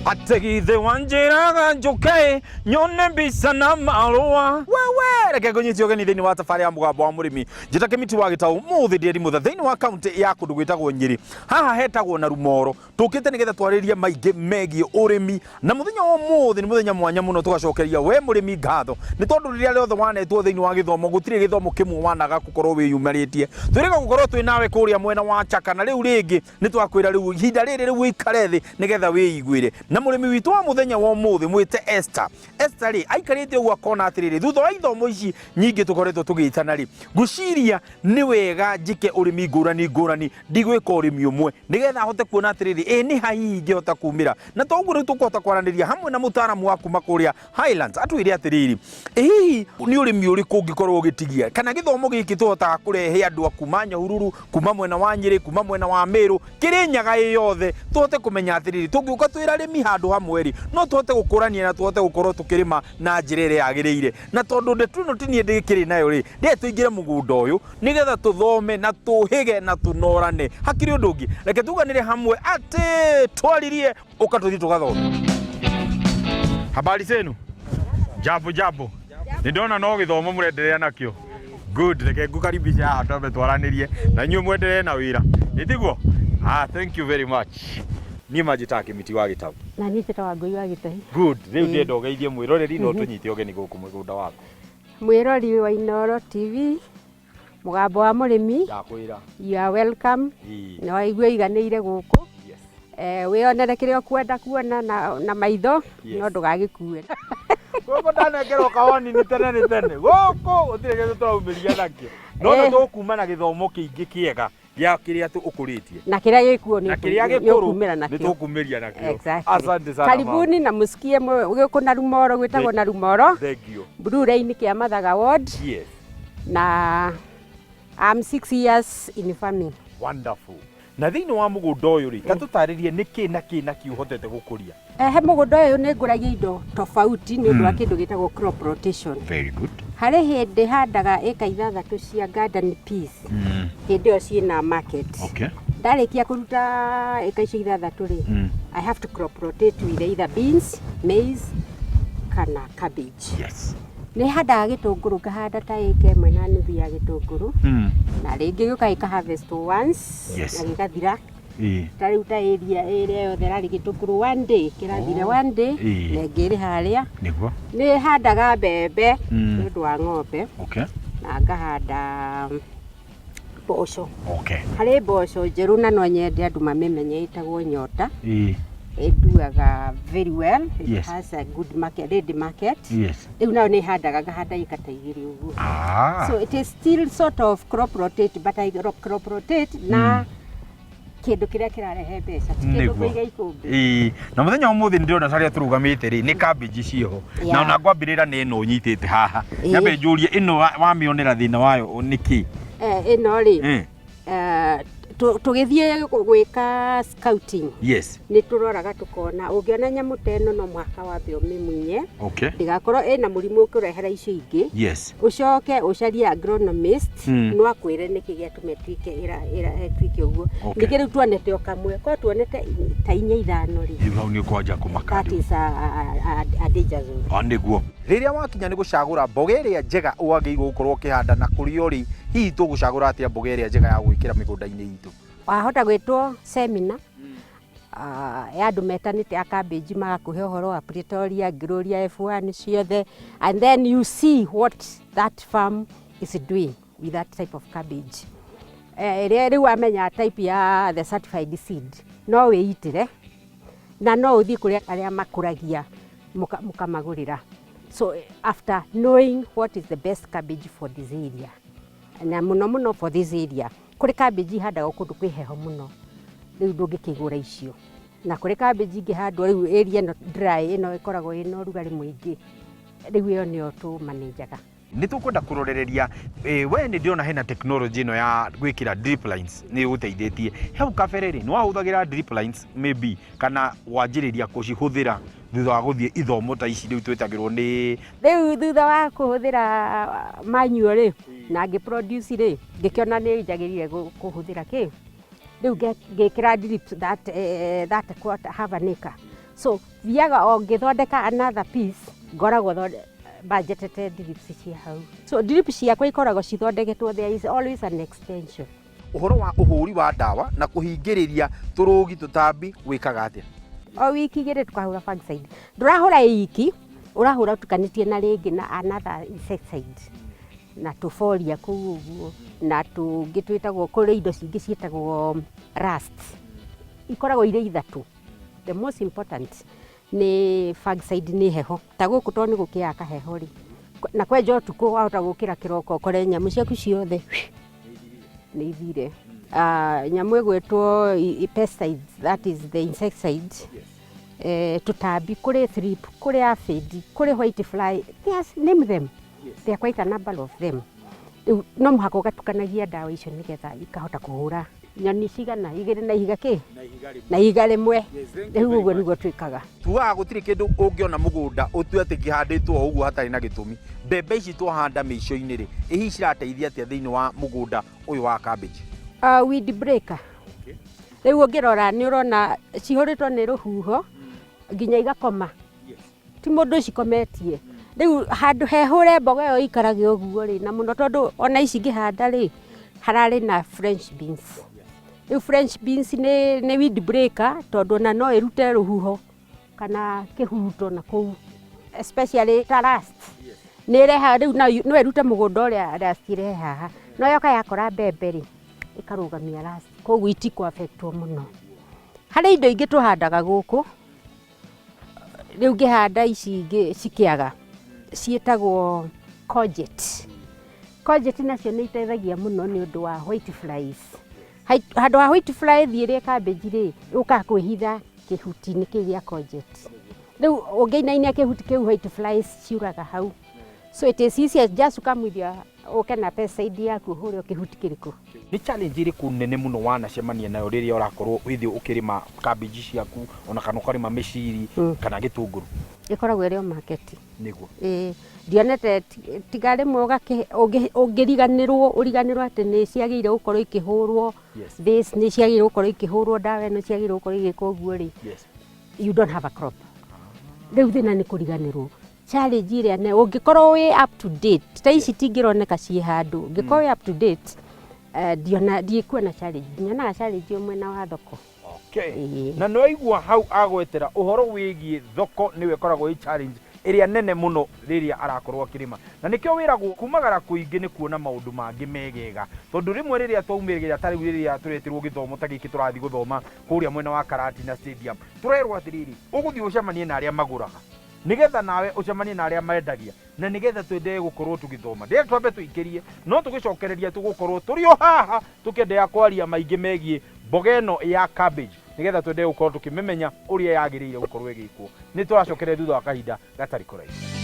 Ategithe wanjiraga njuke nyone mbica na marua wewe reke ngonyitio geni thiini wa tafari ya mugambo wa murimi njita kimiti wa Gitahi muthi ndieri mutha thiini wa kaunti ya kundu gwitagwo Nyeri haha hetagwo na Rumoro tukite nigetha twaririe maingi megie urimi na muthenya wa muthi ni muthenya mwanya muno tugacokeria we murimi ngatho ni tondu riria riothe wanetwo thiini wa githomo gutire githomo kimwe wanaga gukorwo wiyumaritie twirega gukorwo twi nawe kuria mwena wa Chaka na riu ringi ni twakwira riu ihinda riri riu ikare thi nigetha wiiguire na murimi witu wa muthenya wa muthi mwite Esther ri aikarite uwa kona atiriri thutha wa ithomo ici nyingi tukoretwo tugitana ri guciria ni wega njike urimi ngurani ndigwika urimi umwe nigetha hote kuona atiriri ni hahi ingihota kumira na toguo riu tukuhota kwaraniria hamwe na mutaramu waku makuria Highlands atwire atiriri hihi ni urimi uriku ungikorwo ugitigia kana githomo giki tuhota kurehe andu akuma Nyahururu kuma mwena wa Nyeri kuma mwena wa Meru Kirinyaga yothe tuhote kumenya atiriri tungiuka twira arimi handu hamwe ri no tuhote gukurania na tuhote gukorwo tukirima na njira iria yagiriire na tondu ndetuno tinie ndikiri nayo ri ndi tuingire mugunda uyu nigetha tuthome na tuhige na tunorane hakiri undu ungi reke tuganire hamwe ati twaririe ukatuthi tugathome. Habari zenu? Jambo nindona no githomo murenderea nakio good reke ngukaribisha haha twambe twaranirie na nyuo mwenderee na wira nitiguo thank you very much. Ni majita kimiti wa Gitahi na ni teta Wangui wa Gitahi good riu ndi ndogeithie mwiroreri no tunyite ogeni guku mugunda waku mwirori wa Inoro TV mugambo wa murimi ndakwira you are welcome no waigua iganire guku wionere kirio kwenda kuona na maitho no ndugagikue goko ndanengerwo kawani ni tene goko utire githu twaumiria nakio no tukuma na githomo kiingi kiega ya kiria tu ukuritie na kiria gikuo ni kumira nakio nitukumiria nakio. Asante sana karibuni na musikie guku na Rumoro gwitagwo na Rumoro thank you Blue Line kia Mathaga Ward na I'm 6 years in farming. Wonderful. Na thiini wa mugunda uyu ri tatutaririe niki na kiuhotete gukuria he mugunda uyu ni nguragia indo tofauti ni undu wa kindu gitagwo crop rotation. Very good. Hari hindi handaga eka 6 cia garden peas hindi o ciina market. Okay. Ndarikia kuruta eka 6 ri I have to crop rotate with either beans, maize kana cabbage. Yes. Ni handaga gitunguru ngahanda ta eka 1.5 ya gitunguru na ringi guka harvest once na gikathira tari uta area yothe rari gitunguru one day kirathira one day na ngiri haria niguo ni handaga mbembe ndu wa ng'ombe na ngahanda mboco hari mboco njeru na no nyende andu mamenye itagwo nyota eduaga very well. It has a good market, ready market. Riu nao ni handaga ngahanda ika ta 2 uguo. So it is still sort of crop rotate, but I crop rotate na kindu kiria kirarehe mbeca kindu kuiga ikumbi na muthenya umuthi ndirona caria turugamite ri ni cabbage ciho na ona ngwambirira ni ino nyitite haha nyambe njurie ino wamionera thina wayo niki ino ri tugithie gwika scouting ni turoraga tukona ungiona nyamu teno no mwaka wa bio mimunye ndigakorwo ina murimu ukirehera icio ingi ucoke ucarie agronomist no akwire niki giatume twike ira twike uguo niki riu tuonete okamwe ko tuonete ta 4-5 ri hau ni kwanja kumaka that is a danger zone niguo riria wakinya ni gucagura mboga iria njega uagirwo gukorwo kihanda na kurio ri hihi tugucagura atia mboga iria njega ya gwikira migunda-ini itu wahota gwitwo seminar ya andu metanite a cabbage magakuhe uhoro wa Pretoria Gloria F1 ciothe and then you see what that farm is doing with that type of cabbage riu amenya type ya the certified seed no wiitire na no uthi kuria aria makuragia mukamagurira. So after knowing what is the best cabbage for this area na muno for this area kuri cabbage handaga kundu kwi heho muno riu ndungikigura icio na kuri cabbage ingihandwo riu area no dry ino ikoragwo ino rugari muingi riu iyo nio tu manager ni tukwenda kurorereria we ni ndiona hena technology ino ya gwikira drip lines ni uteithĩtie hau kabereri no ahuthagira drip lines maybe kana wanjiriria kucihuthira thutha wa guthie ithomo ta ici riu twetagirwo ni riu thutha wa kuhuthira manual na ngiproduce ri ngikiona ni njagirire kuhuthira ki riu ngikira drip that quarter half an acre So thiaga o ngĩthondeka another piece ngoragwo budgetete drips cia hau. So drips ciakwa ikoragwo cithondeketwo, there is always an extension. Ũhoro wa ũhũri wa ndawa na kũhingĩrĩria tũrũgi tũtambi wĩkaga atĩa? O wiki igĩrĩ tukahũra fungicide. Ndũrahũra iki, ũrahũra ũtukanĩtie na rĩngĩ na another insecticide. Na tũforia kũu ũguo, na tũngĩ twĩtagwo, kũrĩ indo cingĩ ciĩtagwo rust. Ikoragwo irĩ ithatũ. The most important nĩ fungicide nĩ heho. Ta gũkũ to nĩ gũkĩaka heho rĩ. Na kwenja ũtukũ wahota gũkĩra kĩroko ũkore nyamũ ciaku ciothe nĩ ithire. Nyamũ ĩgwĩtwo pesticides, that is the insecticides. Tũtambi, kũrĩ thrip, kũrĩ aphid, kũrĩ white fly, yes, name them. There are quite a number of them. No mũhaka ũgatukanagia ndawa icio nĩgetha ikahota kũhũra nyoni cigana, igĩrĩ na ihiga kĩ? Na ihiga rĩmwe. Rĩu ũguo nĩguo twĩkaga. Tuaga gũtirĩ kĩndũ ũngĩona mũgũnda ũtue atĩ kĩhandĩtwo ũguo hatarĩ na gĩtũmi. Mbembe ici twahanda mĩico-inĩ rĩ, ihi cirateithia atĩa thĩinĩ wa mũgũnda ũyũ wa cabbage? Weed breaker. Rĩu ũngĩrora nĩ ũrona cihũrĩtwo nĩ rũhuho nginya igakoma. Ti mũndũ cikometie. Rĩu handũ hehũre mboga ĩyo ikarage ũguo rĩ, na mũno tondũ ona ici ngĩhanda rĩ, hararĩ na French beans. Rĩu French beans nĩ weed breaker tondũ ona no ĩrute rũhuho kana kĩhuruto na kũu, especially ta rust. Nĩ ĩrehaga rĩu no ĩrute mũgũnda ũrĩa rust ĩrehe haha. No yoka yakora mbembe rĩ, ĩkarũgamia rust. Koguo itikũ affectwo mũno. Harĩ indo ingĩ tũhandaga gũkũ, rĩu ngĩhanda ici ingĩ cikĩaga, ciĩtagwo courgette. Courgette nacio nĩ iteithagia mũno nĩ ũndũ wa white flies. Handũ wa white fly thiĩrĩ cabbage rĩ, ũkaga kwĩhitha kĩhuti-inĩ kĩu gĩa courgette. Rĩu ũngĩinainia kĩhuti kĩu white flies ciuraga hau. So it is easier just to come with your na pesticide yaku ũhũre kĩhuti kĩrĩkũ. Nĩ challenge ĩrĩkũ nene mũno wanacemania nayo rĩrĩa ũrakorwo wĩthĩ ũkĩrĩma cabbage ciaku ona kana ũkarĩma mĩciri kana gĩtũngũrũ? Ĩkoragwo ĩrĩ o market. Nĩguo. Ndionete tiga rĩmwe ũngĩriganĩrwo atĩ nĩ ciagĩrĩire gũkorwo ikĩhũrwo, this nĩ ciagĩrĩire gũkorwo ikĩhũrwo ndawa ĩno ciagĩrĩire gũkorwo igĩka ũguo rĩ, you don't have a crop. Rĩu thĩna nĩ kũriganĩrwo. Challenge ĩrĩa nĩ ũngĩkorwo wĩ up to date, ta ici tingĩroneka ciĩ handũ, ũngĩkorwo wĩ up to date, ndikuona challenge, nyonaga challenge yo mwena wa thoko. Okay. Na nĩ waigua hau agwetera ũhoro wĩgiĩ thoko nĩwe ĩkoragwo ĩ challenge ĩrĩa nene mũno rĩrĩa arakorwo akĩrĩma. Na nĩkĩo wĩragwo kumagara kũingĩ nĩ kuona maũndũ mangĩ megega. Tondũ rĩmwe rĩrĩa twaumĩrĩra ta rĩu rĩrĩa tũretirwo gĩthomo ta gĩkĩ tũrathiĩ gũthoma kũrĩa mwena wa Karatina Stadium, tũrerwo atĩrĩrĩ, ũgũthiĩ ũcemanie na arĩa magũraga, nĩgetha nawe ũcemanie na arĩa mendagia, na nĩgetha twendeye gũkorwo tũgĩthoma. Ndĩrenda twambe tũikĩrie, no tũgĩcokereria tũgũkorwo tũrĩ o haha tũkĩendeea kwaria maingĩ megiĩ mboga ĩno ya cabbage, nĩgetha twendeye gũkorwo tũkĩmĩmenya ũrĩa yagĩrĩire gũkorwo ĩgĩkwo. Nĩ tũracokereria thutha wa kahinda gatarĩ kũraihu.